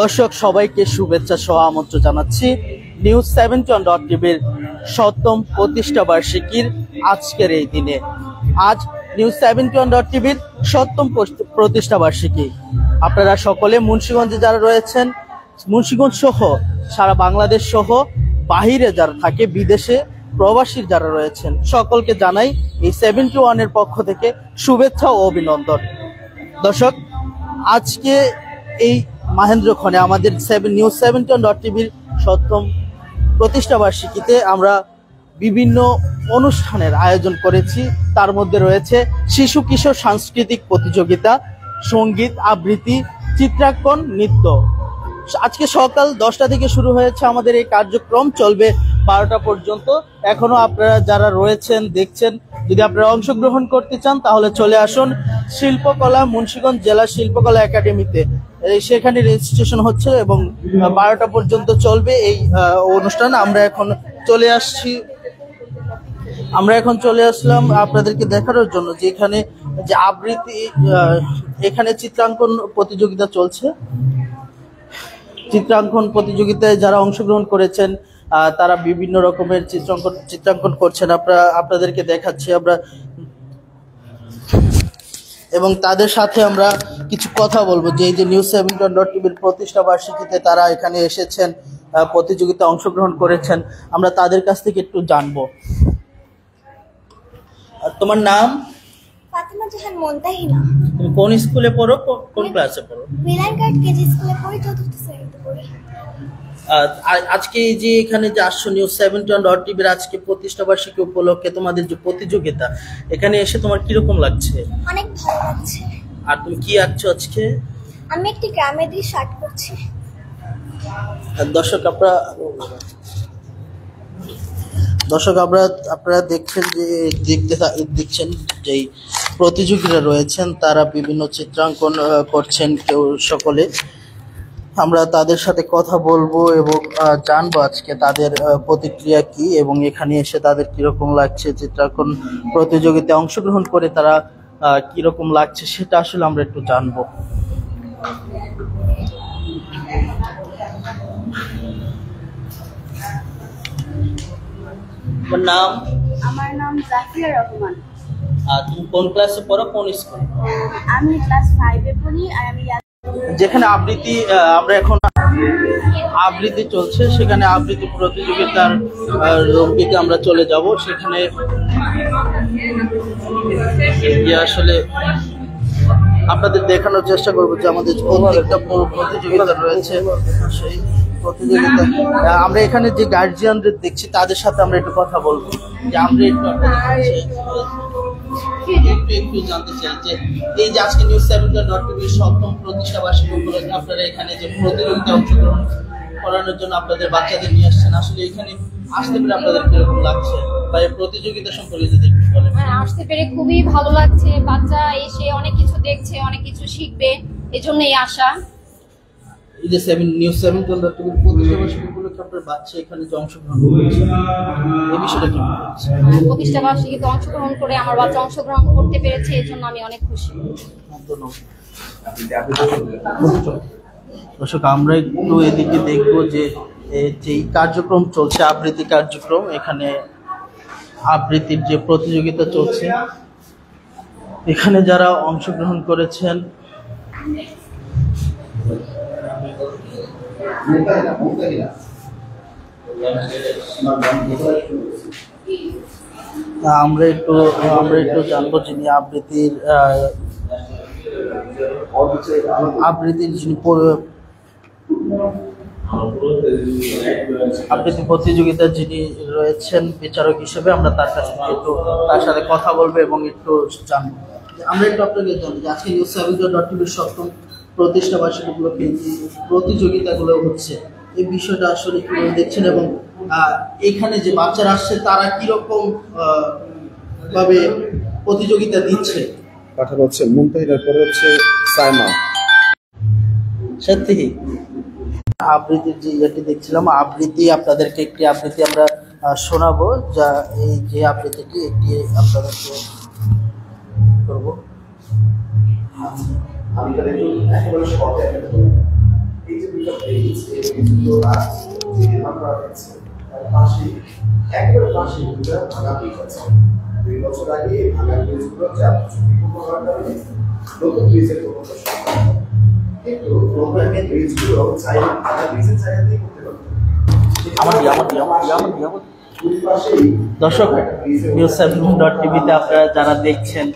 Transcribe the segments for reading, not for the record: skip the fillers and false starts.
দর্শক সবাইকে শুভেচ্ছা সহ আমন্ত্রণ জানাচ্ছি News71.tvর ৭ম প্রতিষ্ঠা বার্ষিকীর আজকের এই দিনে। আজ News71.tvর ৭ম প্রতিষ্ঠা বার্ষিকী। আপনারা সকলে মুন্সিগঞ্জে যারা রয়েছেন, মুন্সিগঞ্জ সহ সারা বাংলাদেশ সহ বাহিরে যারা থাকে, বিদেশে প্রবাসী যারা রয়েছেন, সকলকে জানাই এই 71 পক্ষ থেকে শুভেচ্ছা ও অভিনন্দন। দর্শক, আজকে এই মাহেন্দ্রক্ষণে আমাদের News71.tvর ৭ম প্রতিষ্ঠা বার্ষিকীতে আমরা বিভিন্ন অনুষ্ঠানের আয়োজন করেছি। তার মধ্যে রয়েছে শিশু কিশোর সাংস্কৃতিক প্রতিযোগিতা, সঙ্গীত, আবৃত্তি, চিত্রাঙ্কন, নৃত্য। আজকে সকাল 10টা থেকে শুরু হয়েছে আমাদের এই কার্যক্রম, চলবে 12টা পর্যন্ত। এখনো আপনারা যারা রয়েছেন দেখছেন, যদি আপনারা অংশগ্রহণ করতে চান তাহলে চলে আসুন শিল্পকলা, মুন্সিগঞ্জ জেলা শিল্পকলা একাডেমিতে। সেখানে রেজিস্ট্রেশন হচ্ছে এবং 12টা পর্যন্ত চলবে এই অনুষ্ঠান। আমরা এখন চলে আসলাম আপনাদেরকে দেখানোর জন্য যে এখানে যে আবৃত্তি, এখানে চিত্রাঙ্কন প্রতিযোগিতা চলছে। চিত্রাঙ্কন প্রতিযোগিতায় যারা অংশগ্রহণ করেছেন তারা বিভিন্ন রকমের চিত্রাঙ্কন করছেন, আপনাদেরকে দেখাচ্ছি আমরা, এবং তাদের সাথে আমরা কিছু কথা বলবো। যে এই যে News71.tvর প্রতিষ্ঠা বার্ষিকীতে তারা এখানে এসেছেন, প্রতিযোগিতা অংশগ্রহণ করেছেন, আমরা তাদের কাছ থেকে একটু জানবো। তোমার নাম? ফাতিমা জাহান মুনতাহিনা। তুমি কোন স্কুলে পড়ো, কোন ক্লাসে পড়ো? মিলানঘাট কেজি স্কুলে পড়ি, চতুর্থ শ্রেণীতে পড়ি। আজকে এই যে এখানে যে আসছো News71.tvর আজকে প্রতিষ্ঠা বার্ষিকী উপলক্ষে তোমাদের যে প্রতিযোগিতা, এখানে এসে তোমার কিরকম লাগছে? অনেক ভালো লাগছে। আর তুমি কি আঁকছো আজকে? আমি একটি গ্রামের দৃশ্য আর্ট করছি। দর্শক আপনারা দেখছেন যে প্রতিযোগীরা রয়েছেন, তারা বিভিন্ন চিত্রাঙ্কন করছেন কেউ সকলে। আমরা তাদের সাথে কথা বলবো এবং জানবো আজকে তাদের প্রতিক্রিয়া কি এবং এখানে এসে তাদের কিরকম লাগছে, চিত্রাঙ্কন প্রতিযোগিতায় অংশগ্রহণ করে তারা কিরকম লাগছে সেটা আসলে আমরা একটু জানবো। নাম? আমার নাম জাফিয়া রহমান। তুমি কোন ক্লাসে পড়ো, কোন স্কুল? আমি ক্লাস 5 এ পড়ি। আর আমি যেখানে আবৃত্তি, আমরা এখন আবৃত্তি চলছে, সেখানে আবৃত্তি প্রতিযোগিতার রূপটিতে আমরা চলে যাব। সেখানে আসলে আপনাদের দেখানোর চেষ্টা করবো যে আমাদের প্রত্যেকটা প্রতিযোগিতা রয়েছে, সেই প্রতিযোগিতা আমরা এখানে যে গার্জিয়ানদের দেখছি তাদের সাথে আমরা একটু কথা বলবো। যে আমরা একটু জানতে চাই যে এই যে আজকে News71.tvর ৭ম প্রতিষ্ঠা বার্ষিকী উপলক্ষে আপনারা এখানে যে প্রতিযোগিতায় অংশগ্রহণ করানোর জন্য আপনাদের বাচ্চাদের নিয়ে আসছেন, আসলে এখানে আসতে পেরে আপনাদের কিরকম লাগছে বা এই প্রতিযোগিতা সম্পর্কে যদি একটু বলেন। আসতে পেরে খুবই ভালো লাগছে। বাচ্চা এসে অনেক কিছু দেখছে, অনেক কিছু শিখবে, এজন্যই আশা। এই যে News71.tvর প্রতিষ্ঠা বার্ষিকী উপলক্ষে আপনার বাচ্চা এখানে যে অংশগ্রহণ করেছে, এই বিষয়টা কি বলছে? প্রতিষ্ঠা বার্ষিকীতে অংশগ্রহণ করে আমার বাচ্চা অংশগ্রহণ করতে পেরেছে, এজন্য আমি অনেক খুশি। দর্শক, আমরা একটু এদিকে দেখবো যে যেই কার্যক্রম চলছে, আবৃত্তি কার্যক্রম, এখানে আবৃত্তির যে প্রতিযোগিতা চলছে, এখানে যারা অংশগ্রহণ করেছেন আমরা একটু জানবো যিনি আবৃত্তির যিনি আবৃত্তি প্রতিযোগিতা যিনি রয়েছেন বিচারক হিসেবে, আমরা তার কাছে একটু তার সাথে কথা বলবো এবং একটু জানবো। আমরা একটু আপনাকে জানি যে আজকে News71.tvর ৭ম প্রতিষ্ঠা বার্ষিকী উপলক্ষে যে প্রতিযোগিতাগুলো হচ্ছে, এই বিষয়টা আসলে কিভাবে দেখছেন এবং এখানে যে বাচ্চারা আসছে তারা কিরকম ভাবে প্রতিযোগিতা দিচ্ছে? পাঠানো হচ্ছে মুনতাহিনার পরে হচ্ছে সাইমা। সত্যি আবৃত্তির যে ইয়েটি দেখছিলাম, আপনাদেরকে একটি আবৃত্তি আমরা শোনাবো, যা এই যে আবৃত্তিটি একটি আপনাদেরকে করবো। আমি তাদের একেবারে শর্টে একটা বলি। এই যে দুটো পেজ, এই পেজগুলো যে নির্মাণ করা হয়েছে তার পাশে একেবারে পাশে দুটো ভাঙা পেজ আছে। 2 বছর আগে এই ভাঙা পেজগুলো 4 বছর করার কারণে নতুন পেজের কোনো কিন্তু প্রোগ্রামের পেজগুলো চাইলে ভাঙা পেজের জায়গাতেই করতে পারবে। দর্শক News17.tv-তে আপনারা যারা দেখছেন,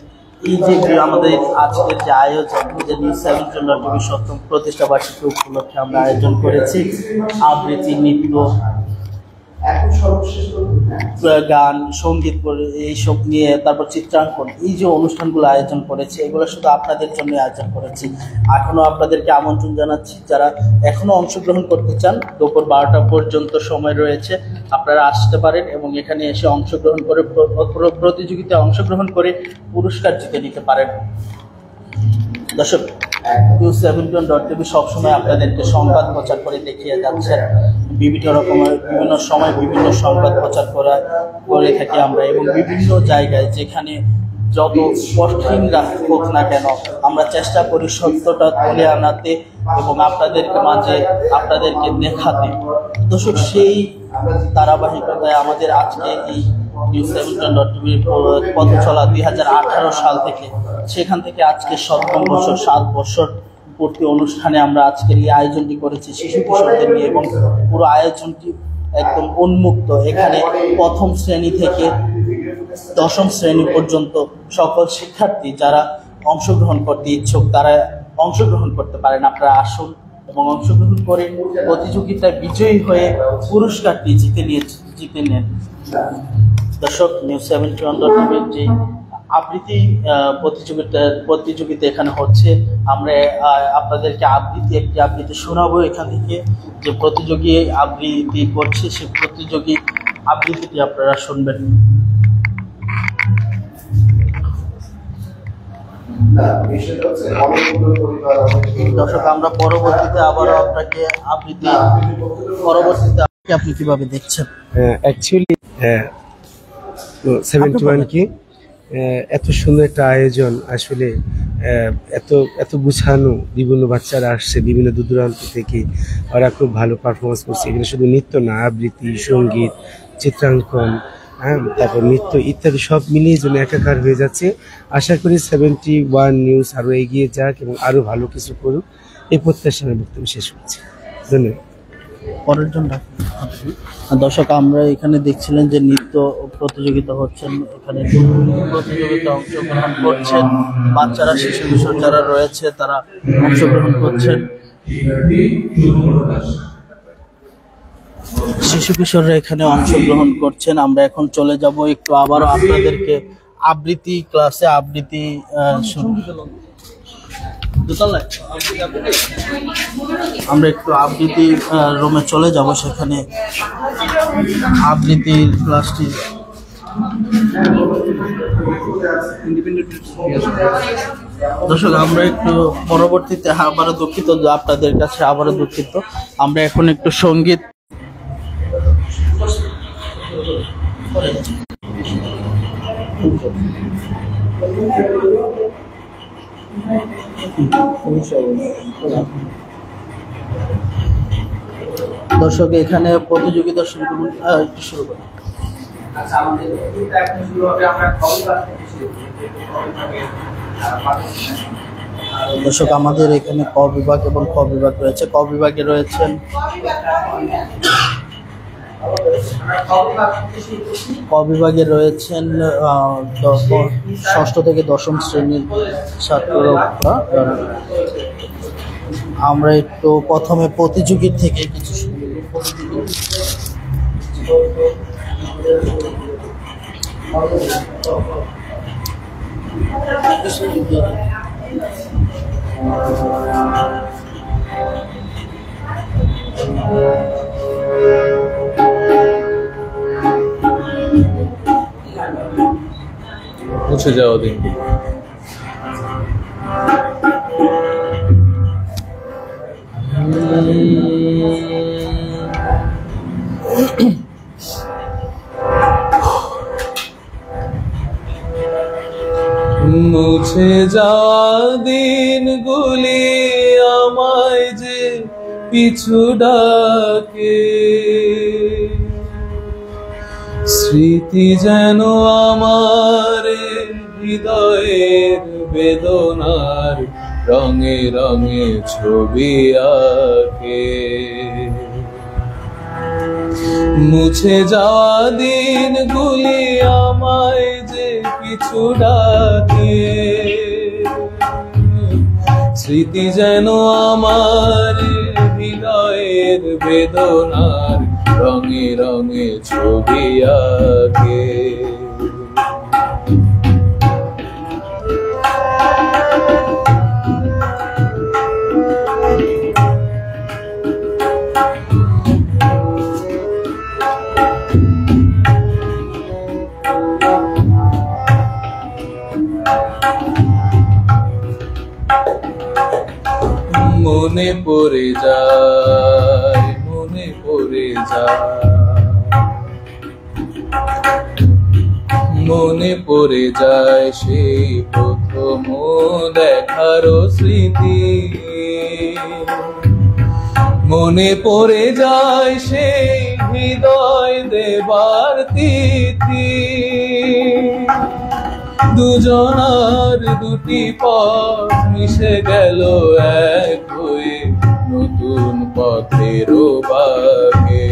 এই যে আমাদের আজকের যে আয়োজন, যে News17.tv সপ্তম প্রতিষ্ঠা বার্ষিকী উপলক্ষে আমরা আয়োজন করেছি আবৃত্তি, নৃত্য, গান, সঙ্গীত এইসব নিয়ে, তারপর চিত্রাঙ্কন, এই যে অনুষ্ঠানগুলো আয়োজন করেছে এগুলো শুধু আপনাদের জন্য আয়োজন করেছি। এখনো আপনাদেরকে আমন্ত্রণ জানাচ্ছি, যারা এখনো অংশগ্রহণ করতে চান দুপুর 12টা পর্যন্ত সময় রয়েছে, আপনারা আসতে পারেন এবং এখানে এসে অংশগ্রহণ করে প্রতিযোগিতায় অংশগ্রহণ করে পুরস্কার জিতে নিতে পারেন। দর্শক, News17.tv সবসময় আপনাদেরকে সংবাদ প্রচার করে দেখিয়ে যাচ্ছে, বিভিন্ন সময় বিভিন্ন সংবাদ প্রচার করে থাকি আমরা, এবং বিভিন্ন জায়গায় যেখানে যত কঠিনরা হোক না কেন আমরা চেষ্টা করি সত্যটা তুলে আনাতে এবং আপনাদেরকে মাঝে আপনাদেরকে দেখাতে। দর্শক, সেই ধারাবাহিকতায় আমাদের আজকে এই News17.tv পথ চলা 2018 সাল থেকে, সেখান থেকে আজকে 7ম বছর, 7 বছর পূর্তি অনুষ্ঠানে আমরা আজকের এই আয়োজনটি করেছি শিশু কিশোরদের নিয়ে, এবং পুরো আয়োজনটি একদম উন্মুক্ত। এখানে 1ম শ্রেণী থেকে 10ম শ্রেণী পর্যন্ত সকল শিক্ষার্থী যারা অংশগ্রহণ করতে ইচ্ছুক তারা অংশগ্রহণ করতে পারেন। আপনারা আসুন এবং অংশগ্রহণ করে প্রতিযোগিতায় বিজয়ী হয়ে পুরস্কারটি জিতে নেন। দর্শক, News17.tv যে আবৃত্তি প্রতিযোগিতা এখানে হচ্ছে, আমরা আপনাদেরকে একটি আবৃত্তি শোনাবো। এখান থেকে যে প্রতিযোগী আবৃত্তি করছে সেই প্রতিযোগী আবৃত্তিটি আপনারা শুনবেন। দর্শক, আমরা পরবর্তীতে আবারও আপনাকে আপনি কিভাবে দেখছেন? অ্যাকচুয়ালি 71 কি এত সুন্দর একটা আয়োজন, আসলে এত গুছানো, বিভিন্ন বাচ্চারা আসছে বিভিন্ন দূর দূরান্ত থেকে, ওরা খুব ভালো পারফরমেন্স করছে। এখানে শুধু নৃত্য না, আবৃত্তি, সঙ্গীত, চিত্রাঙ্কন, তারপর নৃত্য ইত্যাদি সব মিলিয়ে যেন একাকার হয়ে যাচ্ছে। আশা করি 71 নিউজ আরও এগিয়ে যাক এবং আরও ভালো কিছু করুক, এই প্রত্যাশা আমি বক্তব্য শেষ করছি। ধন্যবাদ। পরের জন্য দর্শক, আমরা এখানে দেখছিলেন যে নৃত্য প্রতিযোগিতা হচ্ছেন, এখানে প্রতিযোগিতা অংশগ্রহণ করছেন বাচ্চারা, শিশু কিশোর যারা রয়েছে তারা অংশগ্রহণ করছেন। শিশু কিশোররা এখানে অংশগ্রহণ করছেন। আমরা এখন চলে যাব একটু আবারও আপনাদেরকে আবৃত্তি ক্লাসে, আবৃত্তি আমরা একটু আবৃত্তি রুমে চলে যাব, সেখানে আবৃত্তির ক্লাসটি দর্শক, আমরা একটু পরবর্তীতে আবারও দুঃখিত, আপনাদের কাছে আবারও দুঃখিত। আমরা এখন একটু সঙ্গীত দর্শক, এখানে প্রতিযোগিতা শুরু করি। দর্শক, আমাদের এখানে ক বিভাগ এবং খ বিভাগ রয়েছে। ক বিভাগে রয়েছেন ষষ্ঠ থেকে 10ম শ্রেণীর ছাত্ররা। আমরা একটু প্রথমে প্রতিযোগীর থেকে কিছু মুছে যাওয়া দিন। মুছে যাওয়া দিনগুলো পিছু ডাকে। স্মৃতি যেন আমার হৃদয়ের বেদনার রঙে রঙে ছবি আঁকে। মুছে যাওয়া দিনগুলি আমায় যে পিছু ডাকে। স্মৃতি যেন আমার হৃদয়ের বেদনার রঙে রঙে ছবি আঁকে। মনে পড়ে যায়, মনে পড়ে যায়, মনে পড়ে যায় সেই প্রথম দেখার স্মৃতি। মনে পড়ে যায় সেই হৃদয় দেবার তিথি। দুজনার দুটি পথ মিশে গেল এক হয়ে নতুন পথের বাঁকে।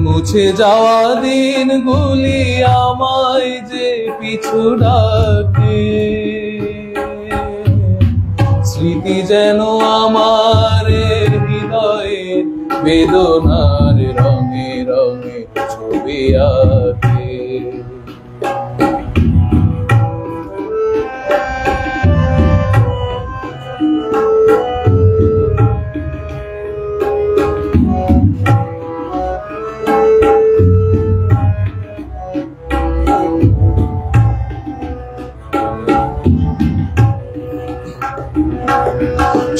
মুছে যাওয়া দিনগুলি আমায় যে পিছু ডাকে। স্মৃতি যেন আমার হৃদয়ের বেদনার রঙে রঙে ছবি আঁকে।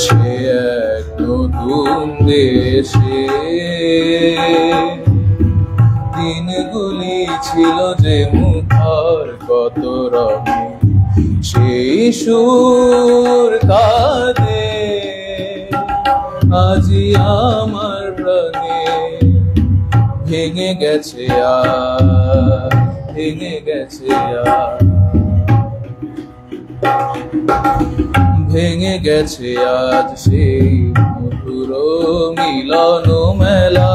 সে এক নতুন দেশে দিনগুলি ছিল যে মুখর কত রঙে। সেই সুর কাঁদে আজি আমার প্রাণে। ভেঙে গেছে আর, ভেঙে গেছে আর, ভেঙে গেছে আজ সেই মধুর মিলন মেলা।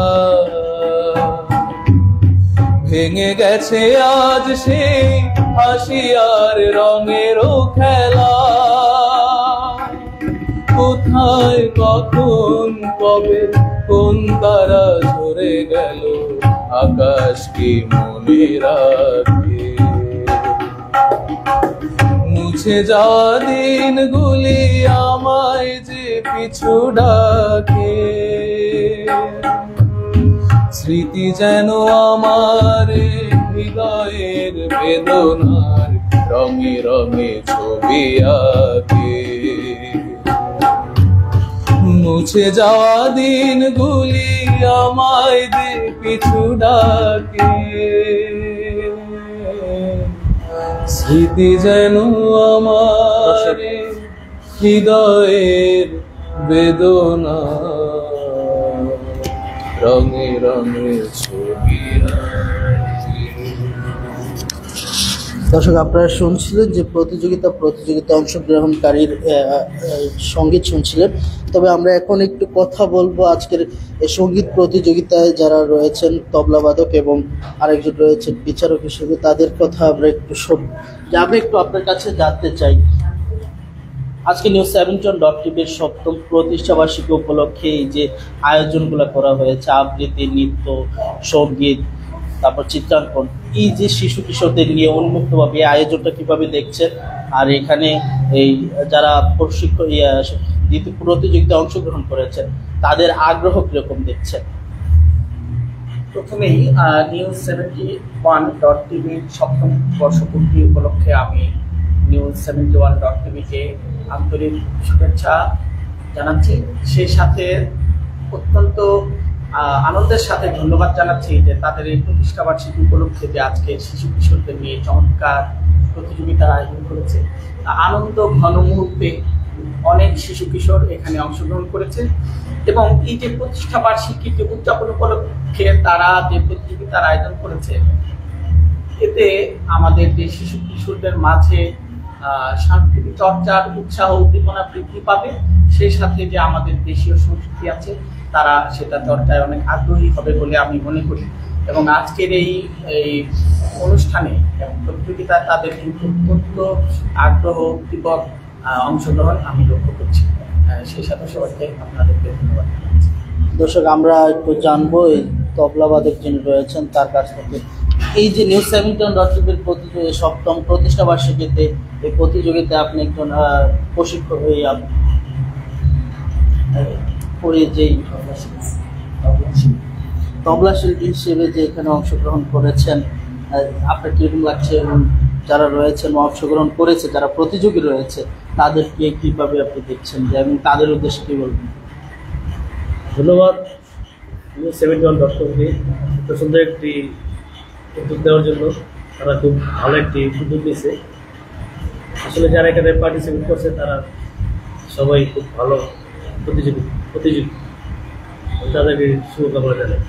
ভেঙে গেছে আজ সেই হাসি আর রঙেরও খেলা। কোথায় কখন কবে কোন তারা ঝরে গেল আকাশ কি মনে রাখে। মুছে যাওয়া দিনগুলি আমায় যে পিছু ডাকে। স্মৃতি যেন আমার হৃদয়ের বেদনার রঙে রঙে ছবি আঁকে। মুছে যাওয়া দিনগুলি আমায় যে পিছু ডাকে। স্মৃতি যেন আমার হৃদয়ের বেদনা রঙে রঙে ছবি আঁকে। দর্শক, আপনারা শুনছিলেন যে প্রতিযোগিতা অংশগ্রহণকারীর সঙ্গীত শুনছিলেন। তবে আমরা এখন একটু কথা বলবো আজকের এই সঙ্গীত প্রতিযোগিতায় যারা রয়েছেন তবলাবাদক এবং আরেকজন রয়েছেন বিচারক হিসেবে, তাদের কথা আমরা একটু আমরা একটু আপনার কাছে জানতে চাই। আজকে News17.tv-র 7ম প্রতিষ্ঠাবার্ষিকী উপলক্ষে এই যে আয়োজনগুলো করা হয়েছে, আবৃত্তি, নৃত্য, সঙ্গীত, তারপর চিত্রাঙ্কন, এই যে শিশু কিশোরদের নিয়ে উন্মুক্তভাবে এই আয়োজনটা কিভাবে দেখছেন? আর এখানে এই যারা প্রতিযোগিতায় অংশগ্রহণ করেছেন তাদের আগ্রহ কিরকম দেখছেন? প্রথমেই News71.tv-র 7ম বর্ষপূর্তি উপলক্ষে আমি News71.tv-কে আন্তরিক শুভেচ্ছা জানাচ্ছি। সেই সাথে অত্যন্ত আনন্দের সাথে ধন্যবাদ জানাচ্ছি যে তাদের এই প্রতিষ্ঠাবার্ষিকী উপলক্ষে যে আজকে শিশু কিশোরদের নিয়ে চমৎকার প্রতিযোগিতার আয়োজন করেছে। আনন্দ ঘন মুহূর্তে অনেক শিশু কিশোর এখানে অংশগ্রহণ করেছে এবং এই যে প্রতিষ্ঠা বার্ষিকী যে উদযাপন উপলক্ষে তারা যে প্রতিযোগিতার আয়োজন করেছে, এতে আমাদের যে শিশু কিশোরদের মাঝে সাংস্কৃতিক চর্চার উৎসাহ উদ্দীপনা বৃদ্ধি পাবে, সেই সাথে যে আমাদের দেশীয় সংস্কৃতি আছে তারা সেটা চর্চায় অনেক আগ্রহী হবে বলে আমি মনে করি। এবং আজকের এই অনুষ্ঠানে প্রতিযোগিতায় তাদের কিন্তু অত্যন্ত আগ্রহ উদ্দীপক অংশগ্রহণ আমি লক্ষ্য করছি। সেই সাথে সবাইকে আপনাদেরকে ধন্যবাদ জানাচ্ছি। দর্শক, আমরা একটু জানবো এই তবলাবাদক যিনি রয়েছেন তার কাছ থেকে, এই যে News17.tv সপ্তম প্রতিষ্ঠা বার্ষিকীতে এই প্রতিযোগিতায় আপনি একজন প্রশিক্ষক হয়ে যেই তবলা শিল্পী হিসেবে যে এখানে অংশগ্রহণ করেছেন, আপনার কিরকম লাগছে? এবং যারা রয়েছেন অংশগ্রহণ করেছে, যারা প্রতিযোগী রয়েছে, তাদেরকে কিভাবে আপনি দেখছেন এবং তাদের উদ্দেশ্যে কি বলবেন? ধন্যবাদ News17.tv এত সুন্দর একটি উদ্যোগ দেওয়ার জন্য। তারা খুব ভালো একটি উদ্যোগ নিয়েছে। আসলে যারা এখানে পার্টিসিপেট করছে তারা সবাই খুব ভালো প্রতিযোগী তাদেরকে শুভকামনা জানাই।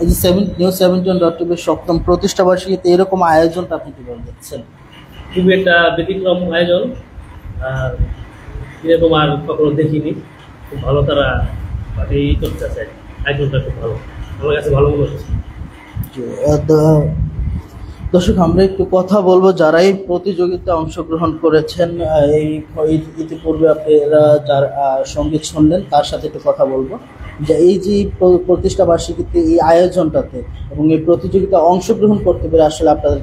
এই যে News17.tv সপ্তম প্রতিষ্ঠা বার্ষিকীতে এরকম আয়োজনটা আপনি কিভাবে দেখছেন? খুবই একটা ব্যতিক্রম আয়োজন, আর এরকম আর কখনো দেখিনি। খুব ভালো তারা এই করতে চায়, আয়োজনটা খুব ভালো, আমার কাছে ভালো মনে হচ্ছে। দর্শক, আমরা একটু কথা বলবো যারা এই প্রতিযোগিতায় অংশগ্রহণ করেছেন। এই ইতিপূর্বে আপনারা যার সঙ্গীত শুনলেন তার সাথে একটু কথা বলবো যে এই যে প্রতিষ্ঠা বার্ষিকীতে এই আয়োজনটাতে এবং এই প্রতিযোগিতায় অংশগ্রহণ করতে পেরে আসলে আপনাদের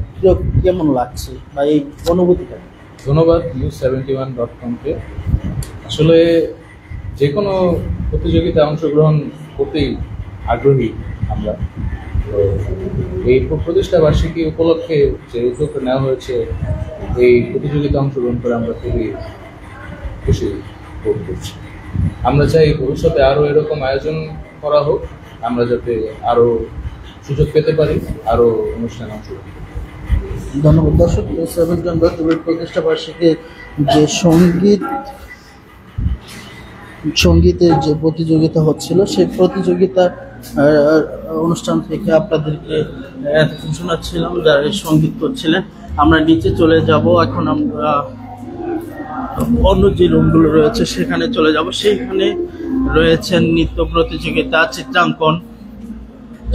কেমন লাগছে বা এই অনুভূতিটা? ধন্যবাদ News71.com-কে। আসলে যে কোনো প্রতিযোগিতায় অংশগ্রহণ করতেই আগ্রহী আমরা। তো এই প্রতিষ্ঠা বার্ষিকী উপলক্ষে যে উদ্যোগটা নেওয়া হয়েছে, এই প্রতিযোগিতায় অংশগ্রহণ করে আমরা খুবই খুশি বোধ করছি। আমরা চাই ভবিষ্যতে আরও এরকম আয়োজন করা হোক, আমরা যাতে আরও সুযোগ পেতে পারি, আরও অনুষ্ঠানে অংশগ্রহণ। ধন্যবাদ। দর্শক, News17.tv প্রতিষ্ঠা বার্ষিকীর যে সঙ্গীতের যে প্রতিযোগিতা হচ্ছিল, সেই প্রতিযোগিতা অনুষ্ঠান থেকে আপনাদেরকে এতক্ষণ শোনাচ্ছিলাম যারা সঙ্গীত করছিলেন। আমরা নিচে চলে যাব, এখন আমরা অন্য যে রুমগুলো রয়েছে সেখানে চলে যাব। সেখানে রয়েছেন নৃত্য প্রতিযোগিতা, চিত্রাঙ্কন,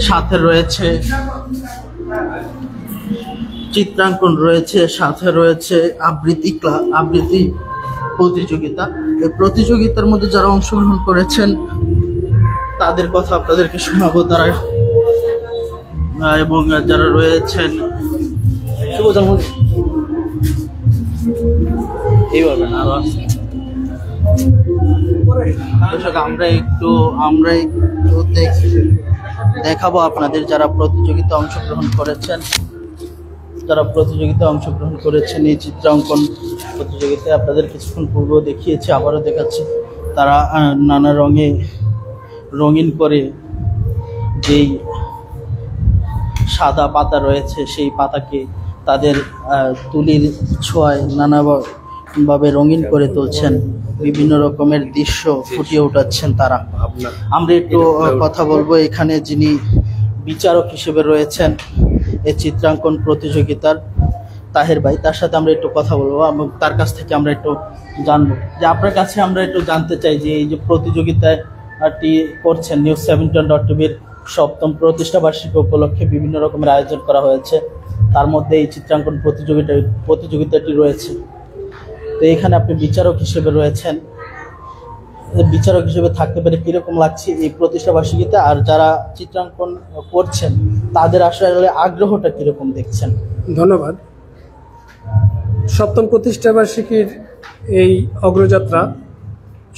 সাথে রয়েছে সাথে রয়েছে আবৃত্তি প্রতিযোগিতা। এই প্রতিযোগিতার মধ্যে যারা অংশগ্রহণ করেছেন তাদের কথা আপনাদেরকে শোনাবো তারা, এবং যারা রয়েছেন শুভ জন্মদিন এইভাবে না আরো আছে। আমরা একটু দেখাবো আপনাদের যারা প্রতিযোগিতা অংশগ্রহণ করেছেন এই চিত্রাঙ্কন প্রতিযোগিতায়। আপনাদের কিছুক্ষণ পূর্বেও দেখিয়েছি, আবারও দেখাচ্ছি। তারা নানা রঙিন করে যেই সাদা পাতা রয়েছে সেই পাতাকে তাদের তুলির ছোঁয়ায় নানাভাবে রঙিন করে তুলছেন, বিভিন্ন রকমের দৃশ্য ফুটিয়ে উঠাচ্ছেন তারা। আমরা একটু কথা বলবো এখানে যিনি বিচারক হিসেবে রয়েছেন এই চিত্রাঙ্কন প্রতিযোগিতার, তাহের ভাই, তার সাথে আমরা একটু কথা বলবো এবং তার কাছ থেকে আমরা একটু জানবো যে আপনার কাছে আমরা একটু জানতে চাই যে এই যে প্রতিযোগিতাটি করছেন News17.tv-র সপ্তম প্রতিষ্ঠা বার্ষিকী উপলক্ষে বিভিন্ন রকমের আয়োজন করা হয়েছে, তার মধ্যে এই চিত্রাঙ্কন প্রতিযোগিতাটি রয়েছে। তো এখানে আপনি বিচারক হিসেবে রয়েছেন, বিচারক হিসেবে থাকতে পেরে কিরকম লাগছে এই প্রতিষ্ঠা বার্ষিকীতে, আর যারা চিত্রাঙ্কন করছেন তাদের আসলে আগ্রহটা কিরকম দেখছেন? ধন্যবাদ। সপ্তম প্রতিষ্ঠা বার্ষিকীর এই অগ্রযাত্রা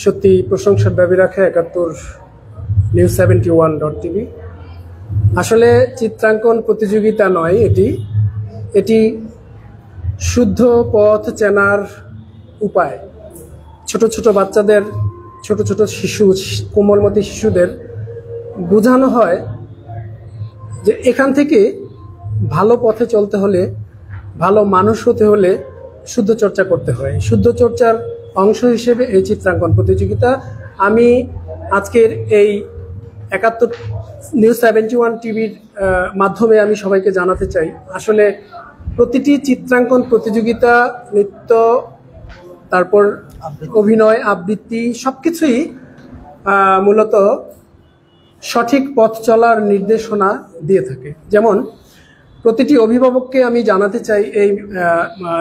সত্যি প্রশংসার দাবি রাখে 71 News71.tv। আসলে চিত্রাঙ্কন প্রতিযোগিতা নয়, এটি শুদ্ধ পথ চেনার উপায়। ছোট ছোট বাচ্চাদের, ছোট ছোট শিশু, কোমলমতি শিশুদের বোঝানো হয় যে এখান থেকে ভালো পথে চলতে হলে, ভালো মানুষ হতে হলে শুদ্ধ চর্চা করতে হয়। শুদ্ধ চর্চার অংশ হিসেবে এই চিত্রাঙ্কন প্রতিযোগিতা। আমি আজকের এই 71 নিউজ 71 টিভির মাধ্যমে আমি সবাইকে জানাতে চাই, আসলে প্রতিটি চিত্রাঙ্কন প্রতিযোগিতা, নৃত্য, তারপর অভিনয়, আবৃত্তি সবকিছুই মূলত সঠিক পথ চলার নির্দেশনা দিয়ে থাকে। যেমন প্রতিটি অভিভাবককে আমি জানাতে চাই এই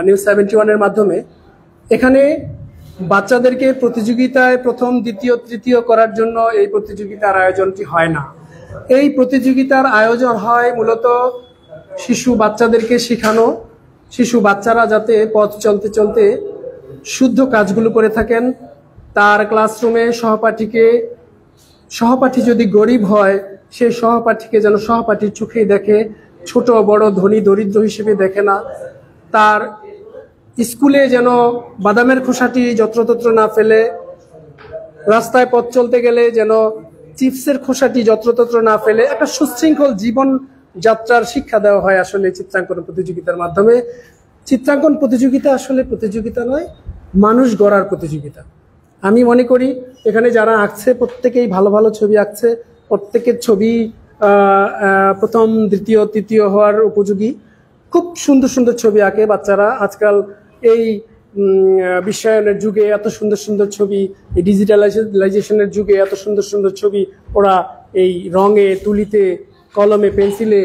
নিউজ 71-এর মাধ্যমে, এখানে বাচ্চাদেরকে প্রতিযোগিতায় প্রথম, দ্বিতীয়, তৃতীয় করার জন্য এই প্রতিযোগিতার আয়োজনটি হয় না। এই প্রতিযোগিতার আয়োজন হয় মূলত শিশু বাচ্চাদেরকে শেখানো, শিশু বাচ্চারা যাতে পথ চলতে চলতে শুদ্ধ কাজগুলো করে থাকেন। তার ক্লাসরুমে সহপাঠী যদি গরিব হয়, সেই সহপাঠীকে যেন সহপাঠীর চোখেই দেখে, ছোট বড় ধনী দরিদ্র হিসেবে দেখে না। তার স্কুলে যেন বাদামের খোসাটি যত্রতত্র না ফেলে, রাস্তায় পথ চলতে গেলে যেন চিপসের খোসাটি যত্রতত্র না ফেলে, একটা সুশৃঙ্খল জীবন যাত্রার শিক্ষা দেওয়া হয় আসলে চিত্রাঙ্কন প্রতিযোগিতার মাধ্যমে। চিত্রাঙ্কন প্রতিযোগিতা আসলে প্রতিযোগিতা নয়, মানুষ গড়ার প্রতিযোগিতা। আমি মনে করি এখানে যারা আঁকছে প্রত্যেকেই ভালো ভালো ছবি আঁকছে, প্রত্যেকের ছবি প্রথম, দ্বিতীয়, তৃতীয় হওয়ার উপযোগী। খুব সুন্দর সুন্দর ছবি আঁকে বাচ্চারা। আজকাল এই বিশ্বায়নের যুগে এত সুন্দর সুন্দর ছবি, এই ডিজিটালাইজেশনের যুগে এত সুন্দর সুন্দর ছবি ওরা এই রঙে, তুলিতে, কলমে, পেন্সিলে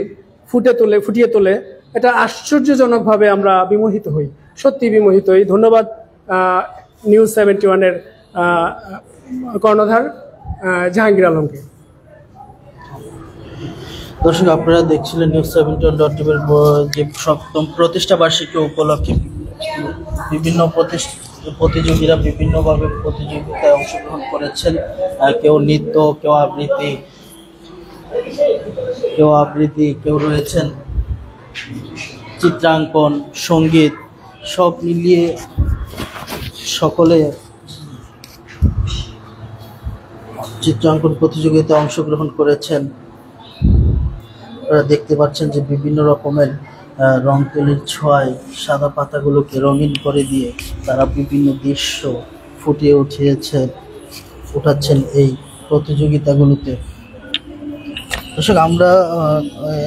ফুটিয়ে তোলে। এটা আশ্চর্যজনকভাবে আমরা বিমোহিত হই, সত্যি বিমোহিত হই। ধন্যবাদ নিউজ 71-এর কর্ণধার জাহাঙ্গীর আলমকে। দর্শক, আপনারা দেখছিলেন নিউজ 71.tv-র যে 7ম প্রতিষ্ঠা বার্ষিকী উপলক্ষে বিভিন্ন প্রতিযোগীরা বিভিন্নভাবে প্রতিযোগিতায় অংশগ্রহণ করেছেন। কেউ নৃত্য, কেউ আবৃত্তি, কেউ রয়েছেন চিত্রাঙ্কন, সঙ্গীত, সব মিলিয়ে সকলে চিত্রাঙ্কন প্রতিযোগিতায় অংশগ্রহণ করেছেন। আপনারা দেখতে পাচ্ছেন যে বিভিন্ন রকমের রং তুলির ছোঁয়ায় সাদা পাতাগুলোকে রঙিন করে দিয়ে তারা বিভিন্ন দৃশ্য ফুটিয়ে উঠাচ্ছেন এই প্রতিযোগিতাগুলোতে। দর্শক, আমরা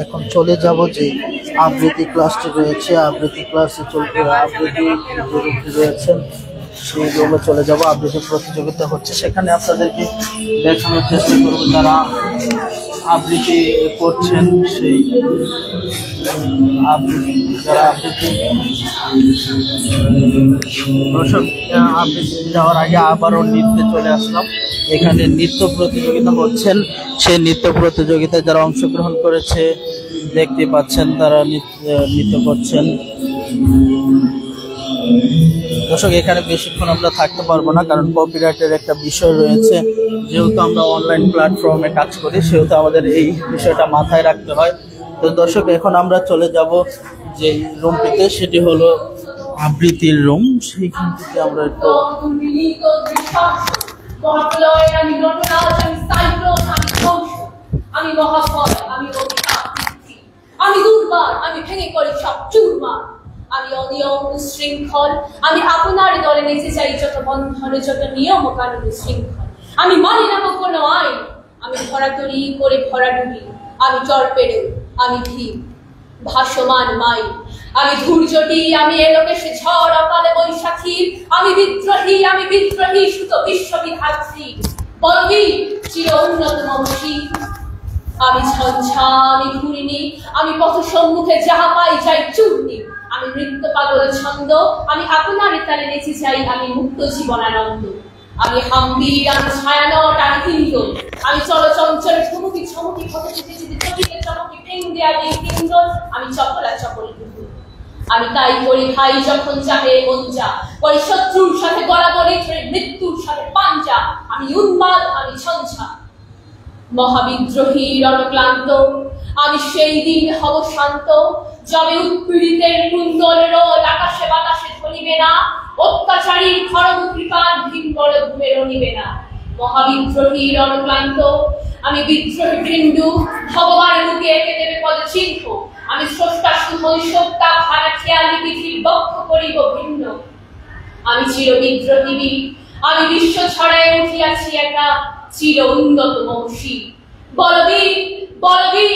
এখন চলে যাব যে আবৃত্তি ক্লাসটি রয়েছে, আবৃত্তি ক্লাসে আবৃত্তি রয়েছেন, সেই রুমে চলে যাব। আবৃত্তি প্রতিযোগিতা হচ্ছে, সেখানে আপনাদেরকে দেখানোর চেষ্টা করবো তারা আবৃত্তি করছেন। সেই দর্শক, আবৃত্তি যাওয়ার আগে আবারও নৃত্যে চলে আসলাম। এখানে নৃত্য প্রতিযোগিতা হচ্ছেন, সেই নৃত্য প্রতিযোগিতায় যারা অংশগ্রহণ করেছে দেখতে পাচ্ছেন তারা নৃত্য করছেন। দর্শক, এখানে বেশিক্ষণ আমরা থাকতে পারবো না, কারণ কপিরাইটের একটা বিষয় রয়েছে। যেহেতু আমরা অনলাইন প্ল্যাটফর্মে কাজ করি, সেহেতু আমাদের এই বিষয়টা মাথায় রাখতে হয়। তো দর্শক, এখন আমরা চলে যাব যে রুমটিতে, সেটি হলো আবৃত্তির রুম। সেইখান থেকে আমরা একটু আমি অনিয়ম শৃঙ্খল, আমি আপনার দলে নেচে চাই যত বন্ধন, যত নিয়ম কানুন শৃঙ্খল। আমি মানি না কোনো আইন, আমি ভরাতরি করে ভরাডুবি, আমি টর্পেডো, আমি ভীম ভাসমান মাই, আমি ধূর্যটি, আমি এলোকেশে ঝড় অকালে বৈশাখীর, আমি বিদ্রোহী সুত বিশ্ববিধাত্রী বলবীর চির উন্নত মমশী। আমি ঝঞ্ঝা, আমি ঘুরিনি, আমি পথ সম্মুখে যাহা পাই যাই চূর্ণি, আমি নৃত্য পাগল ছন্দ, আমি আপনার তালে নেচে যাই, আমি মুক্ত জীবনানন্দ। আমি হাম্বির, আমি ছায়ানট, আমি হিন্দ, আমি চলচঞ্চল ঠুমুকি ছমুকি পথে যেতে যেতে চকিতে চমকি পিণ্ডে আদি হিন্দল, আমি চপলা চপল হিন্দু। আমি তাই করি ভাই যখন চাপে মঞ্জা, করি শত্রুর সাথে গলাগলি ধরে মৃত্যুর সাথে পাঞ্জা, আমি উন্মাদ, আমি ঝঞ্ঝা মহাবিদ্রোহী রণক্লান্ত। আমি সেই দিন হব শান্ত, যবে উৎপীড়িতের কুন্দলের আকাশে বাতাসে ধরিবে না, অত্যাচারীর খড়গ কৃপার ভীমবল ঘুমে রনিবে না। মহাবিদ্রোহী রণক্লান্ত, আমি বিদ্রোহী বৃন্দু, ভগবান মুখে এঁকে দেবে পদচিহ্ন, আমি স্রষ্টা সুহৈষত্যা ভাড়া খেয়ালি পৃথিবীর বক্ষ করিব ভিন্ন। আমি চির বিদ্রোহী, আমি বিশ্ব ছড়ায় উঠিয়াছি একা চির উন্নত বংশী। বলবীর বলবীর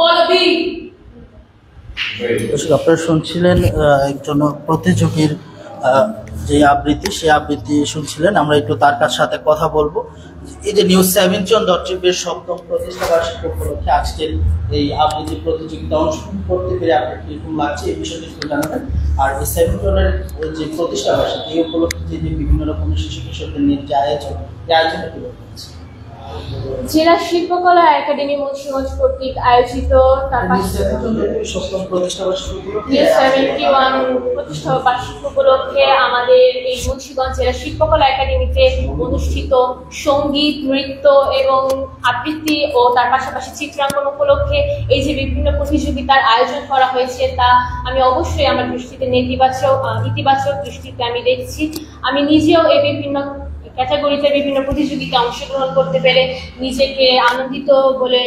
বলবীর। দর্শক, আপনারা শুনছিলেন একজন প্রতিযোগীর যে আবৃত্তি, সেই আবৃত্তি শুনছিলেন। আমরা একটু তার সাথে কথা বলবো। এই যে নিউজ 7জন.টিভির 7ম প্রতিষ্ঠা বার্ষিকী উপলক্ষে আজকের এই আবৃত্তি প্রতিযোগিতা অংশগ্রহণ করতে পেরে আপনার কিরকম লাগছে এই বিষয়টি একটু জানাবেন। আর এই 7জনের যে প্রতিষ্ঠা বার্ষিকী এই উপলক্ষে যে বিভিন্ন রকমের শিশু কিশোরদের নিয়ে যে আয়োজনটা কি বলতে চাচ্ছেন? জেলা শিল্পকলা একাডেমি মুন্সিগঞ্জ কর্তৃক আয়োজিত নিউজ 7জন প্রতিষ্ঠা বার্ষিকী নিউজ 71 প্রতিষ্ঠা বার্ষিকী উপলক্ষে আমাদের এই মুন্সিগঞ্জ জেলা শিল্পকলা একাডেমিতে অনুষ্ঠিত সঙ্গীত, নৃত্য এবং আবৃত্তি ও তার পাশাপাশি চিত্রাঙ্কন উপলক্ষে এই যে বিভিন্ন প্রতিযোগিতার আয়োজন করা হয়েছে, তা আমি অবশ্যই আমার দৃষ্টিতে ইতিবাচক দৃষ্টিতে আমি দেখছি। আমি নিজেও এই বিভিন্ন ক্যাটাগরিতে বিভিন্ন প্রতিযোগিতায় অংশগ্রহণ করতে পেরে নিজেকে আনন্দিত বলে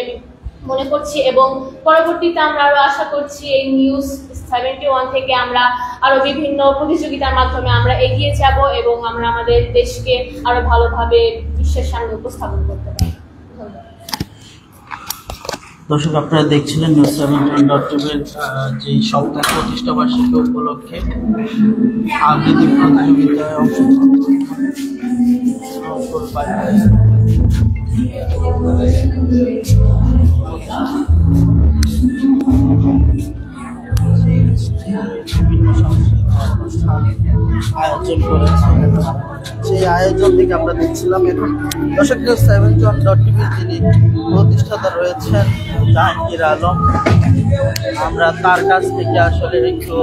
মনে করছি এবং পরবর্তীতে আমরা আরো আশা করছি এই নিউজ 71 থেকে আমরা আরো বিভিন্ন প্রতিযোগিতার মাধ্যমে আমরা এগিয়ে যাব এবং আমরা আমাদের দেশকে আরো ভালোভাবে বিশ্বের সামনে উপস্থাপন করতে পারব। দর্শক, আপনারা দেখছিলেন নিউজ 7জন.টিভির যে 7ম প্রতিষ্ঠা বার্ষিকী উপলক্ষে আবৃত্তি প্রতিযোগিতায় অংশগ্রহণ আয়োজন করেছে। সেই আয়োজন থেকে আমরা দেখছিলাম। এখন দর্শক, নিউজ 7জন.টিভির যিনি প্রতিষ্ঠাতা রয়েছেন জাহাঙ্গীর আলম, আমরা তার কাছ থেকে আসলে একটু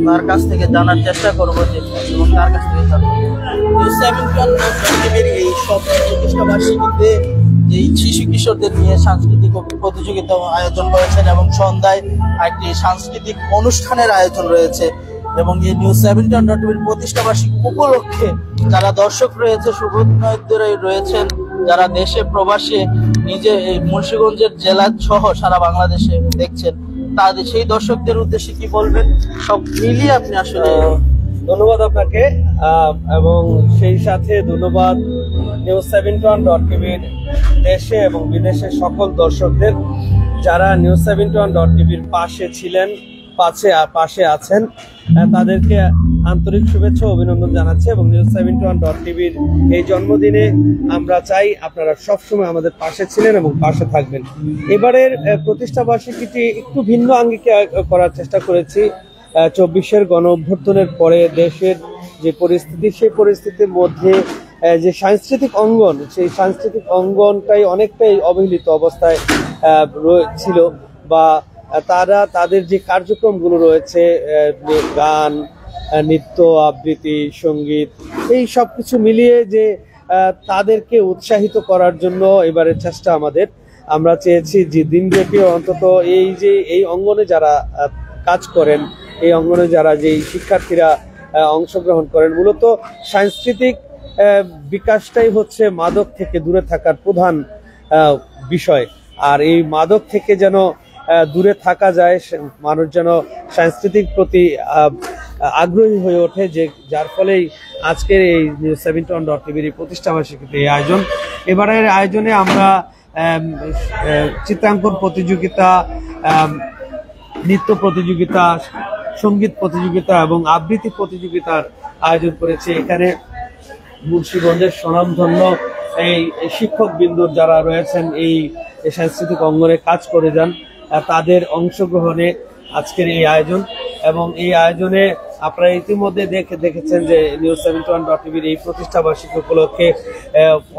তার কাছ থেকে জানার চেষ্টা করবো যে এবং তার কাছ থেকে জানবো নিউজ 7জন.টিভির এই 7ম প্রতিষ্ঠা বার্ষিকীতে এই শিশু কিশোরদের নিয়ে সাংস্কৃতিক প্রতিযোগিতা আয়োজন করেছেন এবং সন্ধ্যায় একটি সাংস্কৃতিক অনুষ্ঠানের আয়োজন রয়েছে। এবং এই নিউজ 7জন.টিভির প্রতিষ্ঠা বার্ষিকী উপলক্ষে যারা দর্শক রয়েছে, শুভনায়করা রয়েছেন, যারা দেশে প্রবাসে নিজে এই মুন্সিগঞ্জের জেলা সহ সারা বাংলাদেশে দেখছেন, তাদের সেই দর্শকদের উদ্দেশ্যে কি বলবেন? সব মিলিয়ে আপনি আসলে ধন্যবাদ আপনাকে এবং সেই সাথে ধন্যবাদ নিউজ 7জন.টিভির দেশে এবং বিদেশের সকল দর্শকদের যারা নিউজ 7জন.টিভির পাশে ছিলেন, পাশে আছেন। তাদেরকে আন্তরিক শুভেচ্ছা অভিনন্দন জানাচ্ছি এবং নিউজ 7জন.টিভির এই জন্মদিনে আমরা চাই আপনারা সবসময় আমাদের পাশে ছিলেন এবং পাশে থাকবেন। এবারের প্রতিষ্ঠা বার্ষিকীটি একটু ভিন্ন আঙ্গিকে করার চেষ্টা করেছি। 24-এর গণ অভ্যুত্থানের পরে দেশের যে পরিস্থিতি, সেই পরিস্থিতির মধ্যে যে সাংস্কৃতিক অঙ্গন, সেই সাংস্কৃতিক অঙ্গনটাই অনেকটাই অবহেলিত অবস্থায় ছিল বা তাদের যে কার্যক্রমগুলো রয়েছে, গান, নৃত্য, আবৃত্তি, সঙ্গীত, এই সব কিছু মিলিয়ে যে তাদেরকে উৎসাহিত করার জন্য এবারের চেষ্টা আমাদের। আমরা চেয়েছি যে দিনব্যাপী অন্তত এই অঙ্গনে যারা কাজ করেন, এই অঙ্গনে যারা যেই শিক্ষার্থীরা অংশগ্রহণ করেন, মূলত সাংস্কৃতিক বিকাশটাই হচ্ছে মাদক থেকে দূরে থাকার প্রধান বিষয়। আর এই মাদক থেকে যেন দূরে থাকা যায়, মানুষ যেন সাংস্কৃতিক প্রতি আগ্রহী হয়ে ওঠে, যার ফলেই আজকের এই নিউজ 7জন.টিভির প্রতিষ্ঠা বার্ষিকীতে এই আয়োজন। এবারের আয়োজনে আমরা চিত্রাঙ্কন প্রতিযোগিতা, নৃত্য প্রতিযোগিতা, সঙ্গীত প্রতিযোগিতা এবং আবৃত্তি প্রতিযোগিতার আয়োজন করেছি। এখানে মুন্সিগঞ্জের স্বনামধন্য এই শিক্ষক বিন্দুর যারা রয়েছেন এই সাংস্কৃতিক অঙ্গনে কাজ করে যান, তাদের অংশগ্রহণে আজকের এই আয়োজন। এবং এই আয়োজনে আপনারা ইতিমধ্যে দেখেছেন যে নিউজ 7জন.টিভির এই প্রতিষ্ঠা বার্ষিকী উপলক্ষে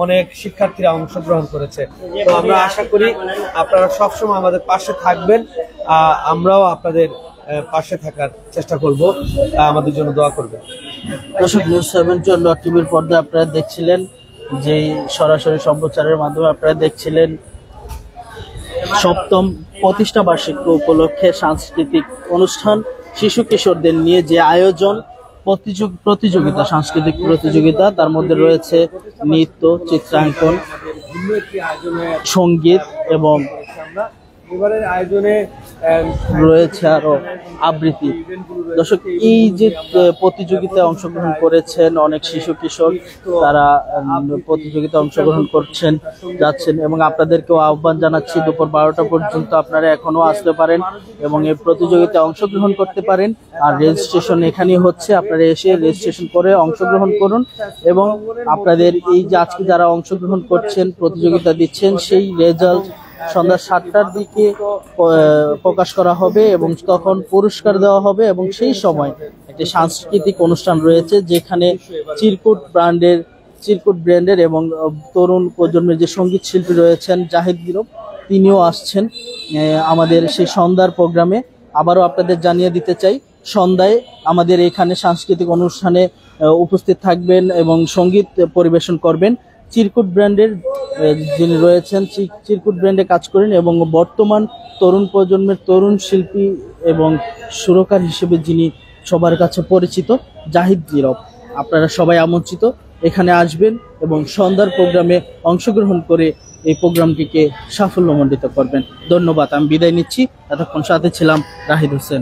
অনেক শিক্ষার্থীরা অংশগ্রহণ করেছে। তো আমরা আশা করি আপনারা সবসময় আমাদের পাশে থাকবেন, আমরাও আপনাদের পাশে থাকার চেষ্টা করব, আমাদের জন্য দোয়া করবেন। দর্শক, নিউজ 7জন.টিভির পর্দায় আপনারা দেখছিলেন যে সরাসরি সম্প্রচারের মাধ্যমে আপনারা দেখছিলেন 7ম প্রতিষ্ঠা বার্ষিকী উপলক্ষে সাংস্কৃতিক অনুষ্ঠান, শিশু কিশোরদের নিয়ে যে আয়োজন প্রতিযোগিতা, সাংস্কৃতিক প্রতিযোগিতা, তার মধ্যে রয়েছে নৃত্য, চিত্রাঙ্কন, সঙ্গীত এবং এবারের আয়োজনে রয়েছে আরো আবৃত্তি। দর্শক, এই যে প্রতিযোগিতায় অংশগ্রহণ করেছেন অনেক শিশু কিশোর, তারা প্রতিযোগিতায় অংশগ্রহণ করছেন যাচ্ছেন, এবং আপনাদেরকেও আহ্বান জানাচ্ছি দুপুর 12টা পর্যন্ত আপনারা এখনো আসতে পারেন এবং এই প্রতিযোগিতায় অংশগ্রহণ করতে পারেন। আর রেজিস্ট্রেশন এখানেই হচ্ছে, আপনারা এসে রেজিস্ট্রেশন করে অংশগ্রহণ করুন এবং আপনাদের এই যে আজকে যারা অংশগ্রহণ করছেন প্রতিযোগিতা দিচ্ছেন সেই রেজাল্ট সন্ধ্যা 7টার দিকে প্রকাশ করা হবে এবং তখন পুরস্কার দেওয়া হবে। এবং সেই সময় একটি সাংস্কৃতিক অনুষ্ঠান রয়েছে যেখানে চিরকুট ব্র্যান্ডের এবং তরুণ প্রজন্মের যে সঙ্গীত শিল্পী রয়েছেন জাহিদ গিরফ, তিনিও আসছেন আমাদের সেই সন্ধ্যার প্রোগ্রামে। আবারও আপনাদের জানিয়ে দিতে চাই, সন্ধ্যায় আমাদের এখানে সাংস্কৃতিক অনুষ্ঠানে উপস্থিত থাকবেন এবং সঙ্গীত পরিবেশন করবেন চিরকুট ব্র্যান্ডের যিনি রয়েছেন, চিরকুট ব্র্যান্ডে কাজ করেন এবং বর্তমান তরুণ প্রজন্মের তরুণ শিল্পী এবং সুরকার হিসেবে যিনি সবার কাছে পরিচিত জাহিদ গিরফ। আপনারা সবাই আমন্ত্রিত, এখানে আসবেন এবং সন্ধ্যার প্রোগ্রামে অংশগ্রহণ করে এই প্রোগ্রামটিকে সাফল্যমণ্ডিত করবেন। ধন্যবাদ, আমি বিদায় নিচ্ছি। এতক্ষণ সাথে ছিলাম রাহিদ হোসেন।